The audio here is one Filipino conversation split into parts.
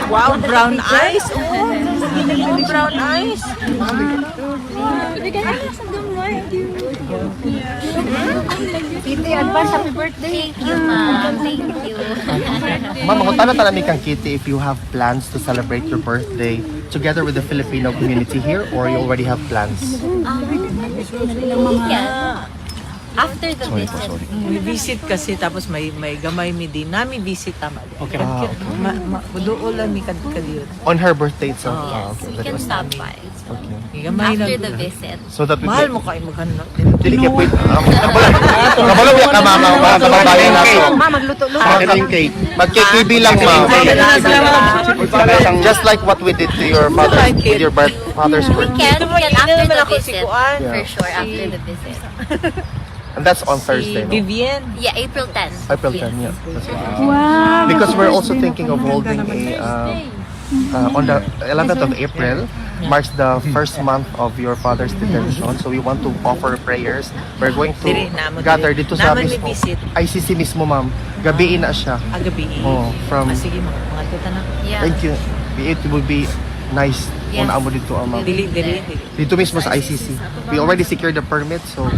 Wow, brown eyes. Oh, brown eyes. Kitty, advance happy birthday. Thank you, ma'am. Thank you. Ma'am, ako tanong ni kang Kitty if you have plans to celebrate your birthday together with the Filipino community here or you already have plans? Yeah. After the visit. May visit kasi tapos may gamay mi din. Nami visit tama. Okay. Doon lang mi kadiyot. On her birthday itself? Yes, we can stop by. Okay. Gamay After lang. the visit. So that we Mahal can... mo kayo maghanap. Dili ka pwede. Kabalo ka mama. Kabalo na to. Ma, magluto-luto. Ito yung cake. Mag-KKB lang ma'am. Just like what we did to your father with your father's We birthday. can after the visit. Kuan. For sure, after the visit. And that's on Thursday, no? Vivian. Yeah, April 10. April 10, yeah. That's right. Because we're also thinking of holding a on the 11th of April marks the first month of your father's detention. So we want to offer prayers. We're going to gather dito sa Naman may mismo visit. ICC mismo, ma'am. Gabiin na siya. Agabi. Oh, from Sige mga tuta na. Yeah. thank you. It will be nice kung Yes. naamo dito, ma'am. Dili. Dito mismo sa ICC. We already secured the permit, so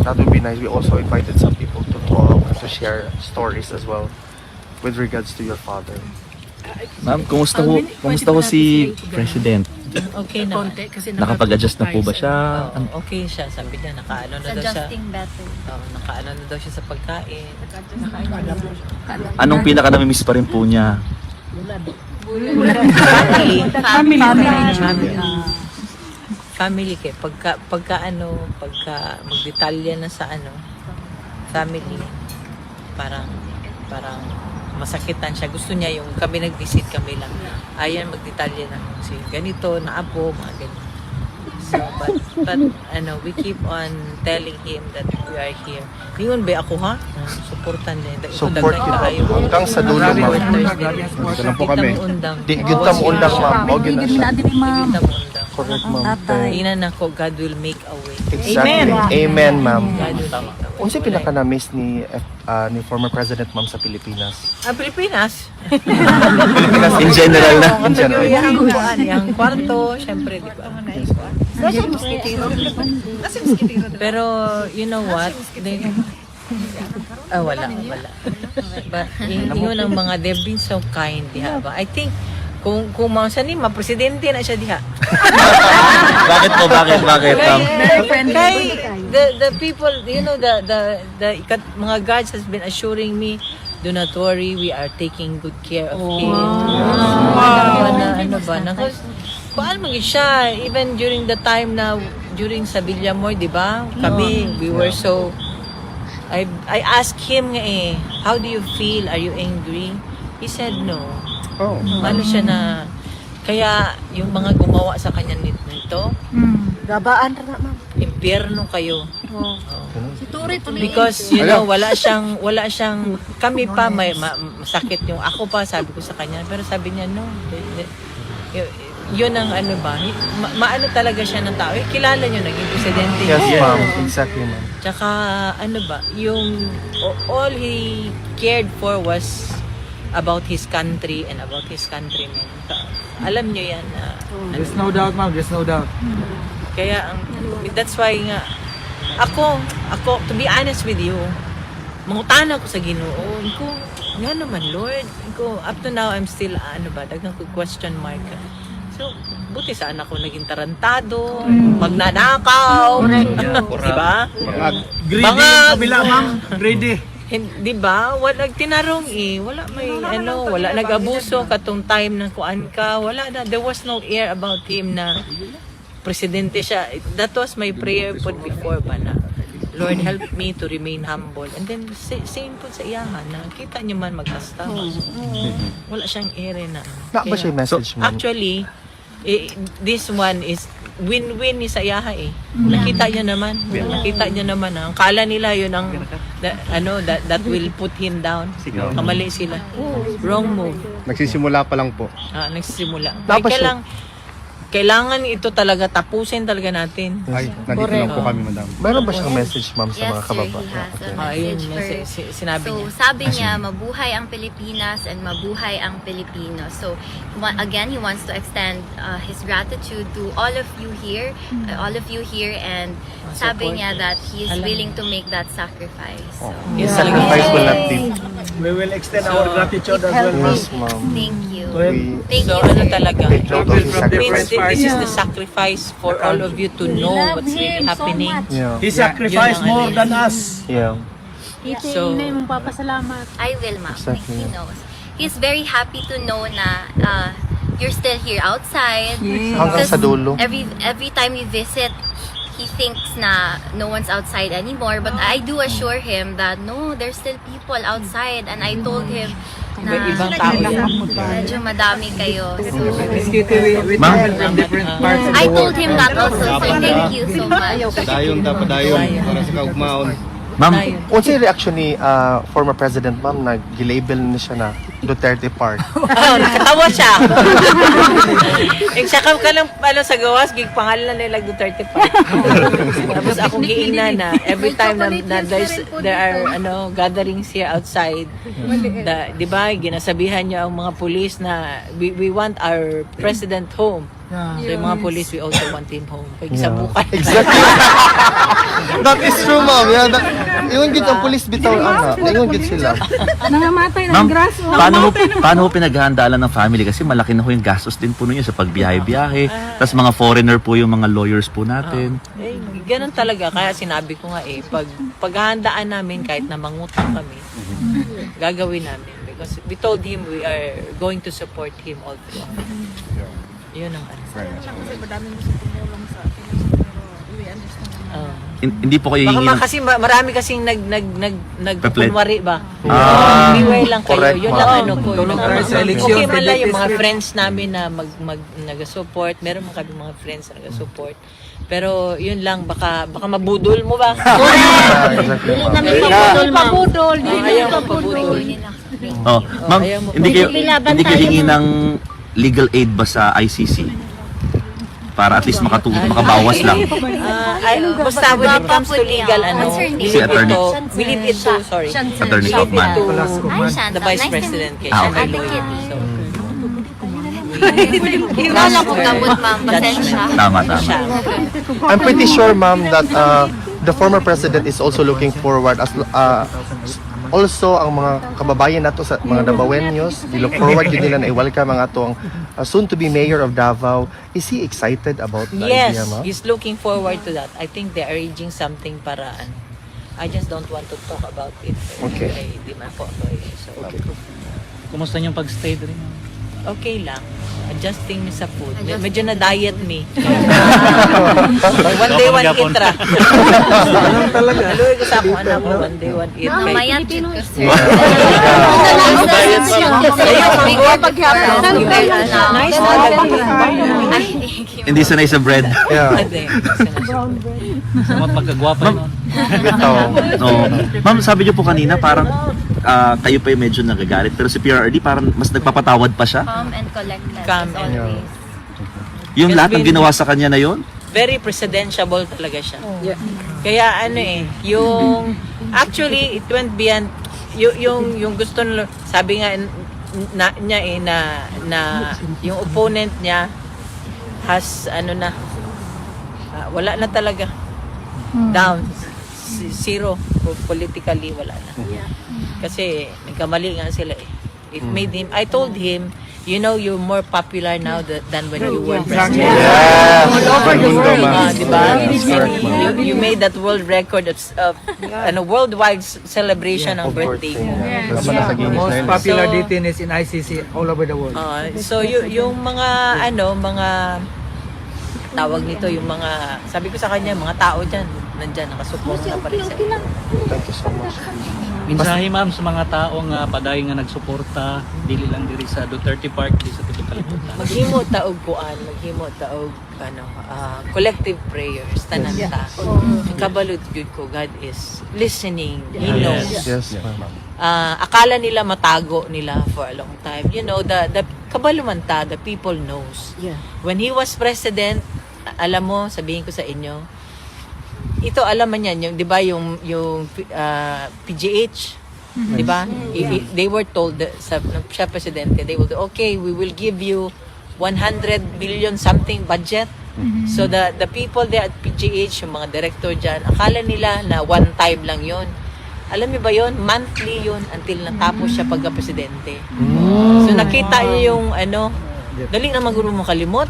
that would be nice. We also invited some people to talk and to share stories as well with regards to your father. Ma'am, kumusta ho si President? Okay na. Nakapag-adjust na po ba siya? Okay siya. Sabi niya nakaano na daw siya. Adjusting better. Nakaano na daw siya sa pagkain. Anong pinaka-namimiss pa rin po niya? Family kay pagka magdetalya na sa family parang masakitan siya. Gusto niya yung kami nag-visit kami lang. Ayan magdetalya na si ganito na apo mga ganito. So but we keep on telling him that we are here. Ingon ba ako ha? Suportan din. Support kita hanggang sa dulo, ma'am. Dito lang po kami. Di kita mo undang, ma'am. O gina siya. Correct, ma'am. Ina na ko, God will make a way. Exactly. Amen, ma'am. God will make a way. Unsa pinaka-na-miss ni former President, ma'am, sa Pilipinas? Pilipinas. Pilipinas In general na. In general. Yung kwarto, syempre, di ba? Pero, you know what? Wala. But, yun ang mga, they've been so kind, diha ba? I think, kung siya ni, ma-presidente na siya diha. Bakit po? Bakit? Kay, the people, you know, the mga guards has been assuring me, do not worry, we are taking good care of him. Ano ba? Kuan mo siya, even during the time na, during sa Villamoy, di ba? Kami, we were so, I asked him how do you feel? Are you angry? He said no. Oh. Ano siya na, kaya yung mga gumawa sa kanya nito, Gabaan na, ma'am. impyerno kayo. Si Turi, tuloy. Because, you know, wala siyang, kami pa, may masakit yung ako pa, sabi ko sa kanya. Pero sabi niya, no. Yun ang maano talaga siya ng tao. Kilala niyo, naging presidente. Yes, ma'am. Exactly, ma'am. Tsaka, yung, all he cared for was about his country and about his countrymen. Alam niyo yan. There's no doubt, ma'am. There's no doubt. Kaya, that's why nga, ako, to be honest with you, mangutan ako sa Ginoo. Ko, nga naman, Lord. Ko, up to now, I'm still, dagang question mark. So, buti saan ako naging tarantado, magnanakaw, diba? Greedy yung kabila, ma'am. Greedy. Di ba? Wala tinarong wala wala nag-abuso katong time na kuan ka, wala na. There was no air about him na presidente siya. That was my prayer put before ba na, Lord, help me to remain humble. And then, same po sa iyahan na kita niyo man mag-asta. Wala siyang air na. Na ba siya yung message, ma'am? Actually, this one is win-win ni sa iyaha Nakita niya naman. Nakita niya naman. Ang kala nila yun ang that will put him down. Kamali sila. Wrong move. Nagsisimula pa lang po. Nagsisimula. Dapat siya. kailangan ito talaga tapusin talaga natin. Ay, nandito lang po kami, madam. Meron ba siyang message, ma'am, sa Yes, mga sir, kababayan? he has a Ayun, message for... sinabi So, niya. sabi niya, mabuhay ang Pilipinas and mabuhay ang Pilipino. So, again, he wants to extend his gratitude to all of you here, and sabi Support. niya that he is Alam. willing to make that sacrifice. So, Yes, Sacrifice will not be. We will extend our gratitude as well, ma'am. Yes, ma'am. thank you. We Thank So, you, ano sir. talaga? take note of his Means sacrifice. this is the sacrifice for all of you to know what's really happening. Yeah. He sacrificed Yun ang more ano. than us. Yeah. So, mong papasalamat. I will, ma'am. Exactly. He knows. He's very happy to know na you're still here outside. Hanggang Because sa dulo. every time we visit, he thinks na no one's outside anymore. But I do assure him that no, there's still people outside. And I told him na ibang tao yan. medyo madami kayo. So, Ma'am, From different parts of I the world. told him that also. So thank you so much. Dayon, dapat dayon. Para sa kaugmaon. ma'am, Unsa yung reaction ni former President, ma'am, nag-label na siya na Duterte Park? Nakatawa siya. Eksakam ka lang sa gawas, gig pangalan nila Duterte pa. Tapos akong giingna na every time na there are gatherings here outside, di ba, ginasabihan niya ang mga pulis na we want our president home. So yung mga police, we also want him home. Kaya gisabukan. Exactly. That is true, ma'am. Yeah, ingon gid ang police bitaw ana. Ingon gid sila. Nangamatay ma'am, paano ho pinaghahandaan ng family? Kasi malaki na ho yung gastos din po ninyo sa pagbiyahe-biyahe. Tapos mga foreigner po yung mga lawyers po natin. Eh, ganun talaga. Kaya sinabi ko nga paghahandaan namin kahit na mangutang kami, gagawin namin. Because we told him we are going to support him all through. Yun ang ano. Hindi po kayo Baka hihingi ng... kasi marami kasing nagpupunwari ba? Ah. Beware lang kayo. Correct, Yun ma'am. lang ano ko. Tulong Yun tayo lang. sa eleksyon, Okay man lang yung mga PDP. friends namin na nag-support. Meron man kami mga friends na nag-support. Pero yun lang, baka mabudol mo ba? Exactly, ma'am. Pabudol. Ayaw mo pabudol. Oh, ma'am, ayaw mo. hindi kayo hingi ng legal aid ba sa ICC? Para at least makabawas lang. Basta when it comes to legal, Si attorney. we leave it to, sorry. Attorney We leave it Kaufman. to Hi, Shanta. the Vice Nice to President. Kaya Ah, siya okay. may lawyer. So, Wala ko gamot, ma'am. Pasensya. Tama. siya. I'm pretty sure, ma'am, that the former president is also looking forward as also ang mga kababayan nato sa mga Davaoenos, we look forward yun nila na i-welcome ang atong soon to be mayor of Davao. Is he excited about the Yes, idea, ma'am? he's looking forward to that. I think they are arranging something para I just don't want to talk about it. Okay. Ay, di man po ako eh. So, Kumusta yung pag-stay rin? okay lang. Adjusting me sa food. Medyo na-diet me. One day, one eat ra. Haluin ko sa akong anak ko, one day, one eat. Kay- Mayan din ko, sir. Nice na lagi. Ay, thank you. Hindi sanay sa bread. Yeah. Hindi. Magkagwapa yun. Bitaw. No. Ma'am, sabi niyo po kanina parang kayo pa yung medyo nagagalit pero si PRRD parang mas nagpapatawad pa siya. Calm and collected Calm as and- always. Yung It's lahat ng been- ginawa sa kanya na yon. Very presidentiable talaga siya. Kaya ano yung actually it went beyond yung gusto sabi nga niya na yung opponent niya has wala na talaga. Down. Zero politically wala na. Kasi nagkamali nga sila eh. It made him I told him you're more popular now than when you were president. All over the world, ma'am. di ba? Yes, correct, ma'am. You made that world record of worldwide celebration ng Of course, birthday. yeah. Dapat nasa Guinness na Most yun. popular So- detainees in ICC all over the world. So yung mga mga tawag nito yung mga sabi ko sa kanya mga tao diyan nandiyan nakasuporta pa rin sa inyo. Thank you so much. Mensahe ma'am sa mga taong padayon nga nagsuporta dili lang diri sa Duterte Park di sa tibok kalibutan. Maghimo taog kuan, maghimo taog collective prayers tanan ta. Kabalud gyud ko God is listening. He knows. Yes, ma'am. akala nila matago nila for a long time. You know, the kabalumanta, the people knows. Yeah. When he was president, alam mo, sabihin ko sa inyo, ito alam man yan, yung, di ba, yung PGH, di ba? They were told, siya presidente, they will, okay, we will give you 100 billion something budget. So the people there at PGH, yung mga director dyan, akala nila na one time lang yon. Alam niyo ba yon? Monthly yon until natapos siya pagka-presidente. So nakita niyo yung dali naman guro mo kalimot.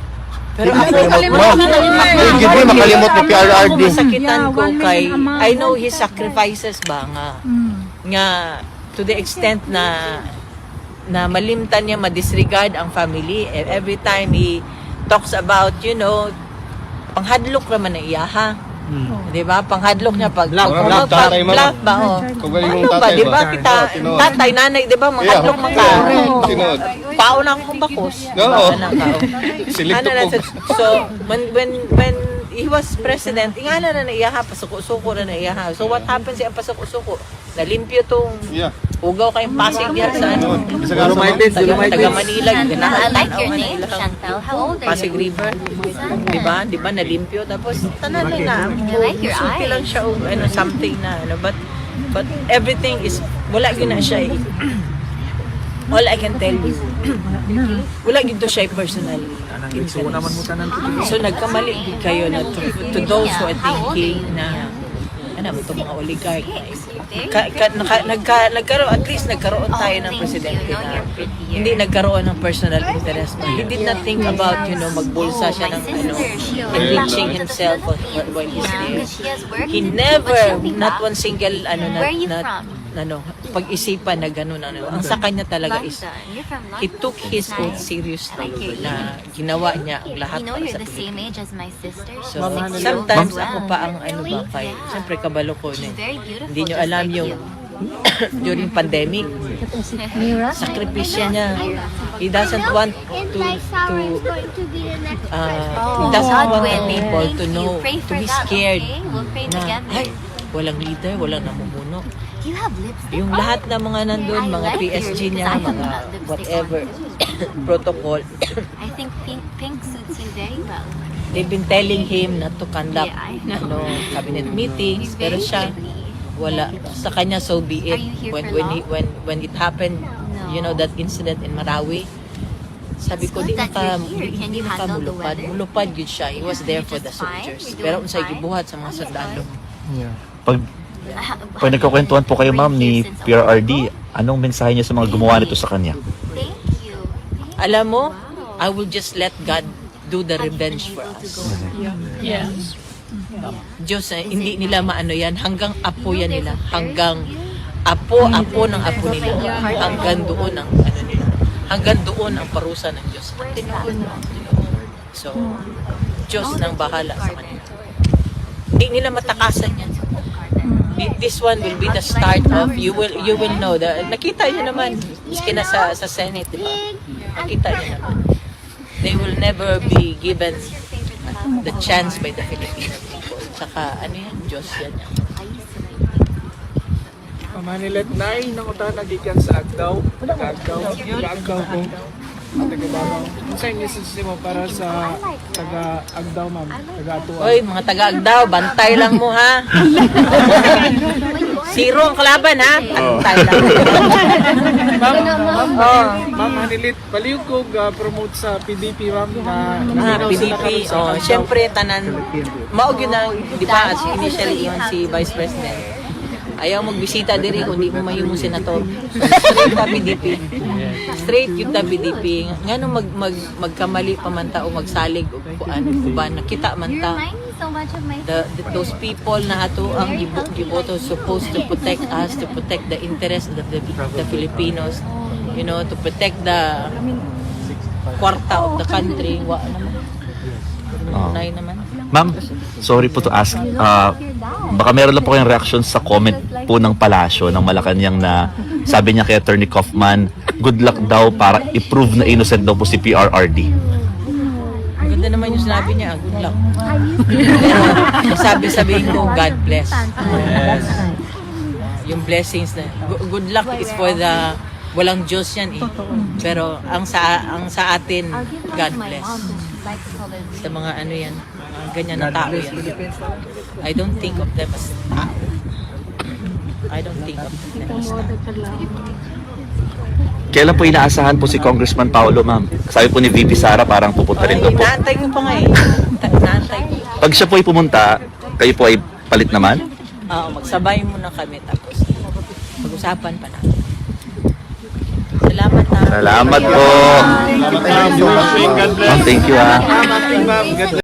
Pero ako, Hindi mo makalimot ni PRRD. masakitan ko Yeah, 1 kay, million a month. I know his sacrifices ba nga to the extent na malimtan niya, ma-disregard ang family. Every time he talks about, you know, panghadlok naman na iyaha. Di ba? Panghadlok niya pag Bluff, tatay, mama. bluff ba? Oh. Kung galing Ano mong ba? tatay Di ba? ba? Kita, Tinood. tatay, nanay, di ba? Manghadlok man ka. Tinood. Pauna akong bakos. Oo. Ano ka? Silip Ano na, tupog. so, when he was president, ingana na naiyaha, pasuko-suko na naiyaha. So, what happens yung pasuko-suko? Nalimpyo tong Yeah. ugaw kayong pasig diyan sa Isa ka sa taga Manila, I ganahan like your tanawan na name, ilang Chantel. How old are Pasig you? River. Di ba nalimpyo. Tapos, tanan na like your suki lang eyes. siya, something na, but everything is, wala gina siya eh. All I can tell you, wala gito siya personal. So nagkamali din kayo na to those who are thinking na ito mga oligarch nagkaroon, at least nagkaroon tayo ng presidente na hindi nagkaroon ng personal interest. He did not think about, magbulsa siya ng enriching himself while he's there. He never, not one single pag-isipan na gano'n. Ang sa kanya talaga is, he took his oath seriously na ginawa niya ang lahat You know, para you're sa the same Pilipinas. age as my sister. So, She's 6 years sometimes old. ako pa ang siyempre kabalo ko She's na. very beautiful. Hindi nyo just alam like yung you. during pandemic, sakripisyo niya. He doesn't want to he doesn't want the people to know, to be scared We'll pray na, together. ay, walang leader, walang namumuno. Do you have lipstick? Yung lahat ng mga nandun, I mga like PSG your niya, lipstick. I have mga lipstick whatever, protocol. I think pink suits you very well. They've been telling him not to conduct Yeah, I know. cabinet meetings, He's pero very siya, pretty. wala. Sa kanya, so be it. Are you here for long? When it happened, No. that incident in Marawi, sabi It's ko, good di that ka you're here. Can you handle the mulupad. weather? Mulupad yun siya. He was there for the Just fine? soldiers. You're Pero doing unsay fine? gibuhat sa mga sundalo. Pag nagkakwentuhan po kayo, ma'am, ni PRRD, anong mensahe niyo sa mga gumawa nito sa kanya? Thank you. Alam mo, I will just let God do the revenge for us. Yeah. Diyos, hindi nila maano yan. Hanggang apo yan nila. Hanggang apo ng apo nila. Hanggang doon ang nila. Hanggang doon ang parusa ng Diyos. So, Diyos nang bahala sa kanila. Hindi nila matakasan yan. This one will be the start of, you will know. Nakita niyo naman, miski na sa Senate, di ba? Nakita niyo naman. They will never be given the chance by the Filipino people. Saka, Diyos yan. Manilet na nangutan nagikan sa Agdaw. Taga-Agdaw. Taga-Agdaw ko. At taga-Davao. Ano sa inyo mo para sa taga-Agdaw, ma'am? Taga-Atuan. Oy, mga taga-Agdaw, bantay lang mo, ha? Zero ang kalaban, ha? Bantay lang. Ma'am Manilet, baliw ko promote sa PDP, ma'am, na PDP. Siyempre, tanan, maog yun na, di ba, as initially yun si Vice President. Ayaw magbisita diri kung di mo mahimo senator. Straight ta PDP. Straight yung ta PDP. Ngano magkamali pa man ta o magsalig o kuan uban nakita man You ta. remind me so much of my Those people na ato ang giboto supposed to protect us, to protect the interest of the Filipinos, to protect the kwarta of the country. Wa naman. Nay naman. Ma'am, sorry po to ask. Baka meron lang po kayong reaction sa comment po ng Palasyo ng Malacanang na sabi niya kay Attorney Kaufman, good luck daw para i-prove na innocent daw po si PRRD. Ang ganda naman yung sinabi niya, good luck. Sabihin ko, God bless. yung blessings na good luck is for the walang Diyos yan eh. Pero ang sa atin, God bless. Sa mga ano yan, mga ganyan na tao yan. I don't think of them as tao. I don't think of them as tao. Kailan po inaasahan po si Congressman Paulo, ma'am? Sabi po ni VP Sara parang pupunta rin Ay, doon po. naantay ko pa nga eh. Naantay ko. Pag siya po ay pumunta, kayo po ay palit naman? Magsabay muna kami tapos pag-usapan pa natin. Salamat na. Salamat po. God bless. Ma'am, thank you ha. Ma'am,